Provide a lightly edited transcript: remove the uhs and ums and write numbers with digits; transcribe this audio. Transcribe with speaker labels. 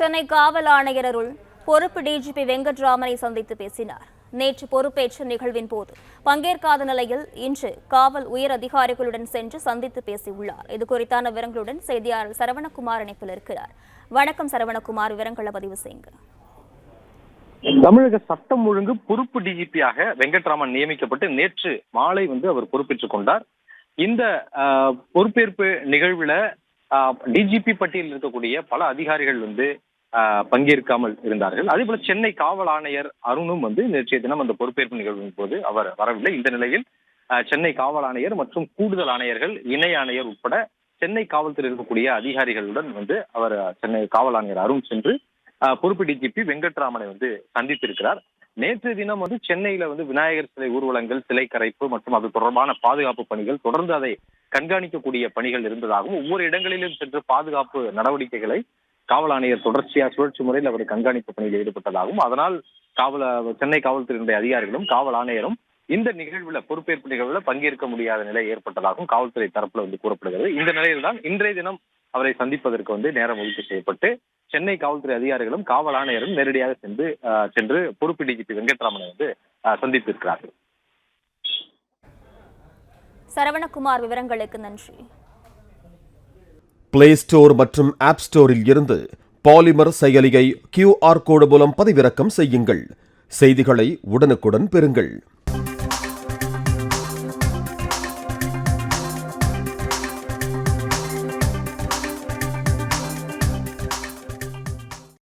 Speaker 1: சென்னை காவல் ஆணையர் அருள் பொறுப்பு டிஜிபி வெங்கட்ராமனை சந்தித்து பேசினார். நேற்று பொறுப்பேற்ற நிகழ்வின் போது பங்கேற்காத நிலையில் இன்று காவல் உயர் அதிகாரிகளுடன் சென்று சந்தித்து பேசியுள்ளார். இது குறித்தான விவரங்களுடன் செய்தியாளர் சரவணகுமார் இணைப்பில் இருக்கிறார். வணக்கம் சரவணகுமார், விவரங்களை பதிவு செய்யுங்க.
Speaker 2: தமிழக சட்டம் ஒழுங்கு பொறுப்பு டிஜிபியாக வெங்கட்ராமன் நியமிக்கப்பட்டு நேற்று மாலை அவர் பொறுப்பேற்றுக் கொண்டார். இந்த பொறுப்பேற்பு நிகழ்வுல டிஜிபி பட்டியலில் இருக்கக்கூடிய பல அதிகாரிகள் பங்கேற்காமல் இருந்தார்கள். அதே போல சென்னை காவல் ஆணையர் அருணும் நேற்றைய தினம் அந்த பொறுப்பேற்பு நிகழ்வின் போது அவர் வரவில்லை. இந்த நிலையில் சென்னை காவல் ஆணையர் மற்றும் கூடுதல் ஆணையர்கள், இணை ஆணையர் உட்பட சென்னை காவல்துறை இருக்கக்கூடிய அதிகாரிகளுடன் அவர் சென்னை காவல் ஆணையர் அருண் சென்று பொறுப்பு டிஜிபி வெங்கட்ராமனை சந்தித்திருக்கிறார். நேற்று தினம் சென்னையில விநாயகர் சிலை ஊர்வலங்கள், சிலை கரைப்பு மற்றும் அது தொடர்பான பாதுகாப்பு பணிகள், தொடர்ந்து அதை கண்காணிக்கக்கூடிய பணிகள் இருந்ததாகவும், ஒவ்வொரு இடங்களிலும் சென்று பாதுகாப்பு நடவடிக்கைகளை காவல் ஆணையர் தொடர்ச்சியா சுழற்சி முறையில் அவர் கண்காணிப்பு பணியில் ஈடுபட்டதாகவும், அதனால் சென்னை காவல்துறையினுடைய அதிகாரிகளும் காவல் ஆணையரும் இந்த நிகழ்வுல பொறுப்பேற்பு நிகழ்வுல பங்கேற்க முடியாத நிலை ஏற்பட்டதாகவும் காவல்துறை தரப்புல கூறப்படுகிறது. இந்த நிலையில்தான் இன்றைய தினம் அவரை சந்திப்பதற்கு நேரம் ஒதுக்கீடு செய்யப்பட்டு சென்னை காவல்துறை அதிகாரிகளும் காவல் ஆணையரும் நேரடியாக சென்று பொறுப்பு டிஜிபி வெங்கட்ராமனை சந்தித்திருக்கிறார்கள்.
Speaker 1: சரவணகுமார், விவரங்களுக்கு நன்றி.
Speaker 3: பிளே ஸ்டோர் மற்றும் ஆப் ஸ்டோரில் இருந்து பாலிமர் செயலியை QR கோடு மூலம் பதிவிறக்கம் செய்யுங்கள். செய்திகளை உடனுக்குடன் பெறுங்கள்.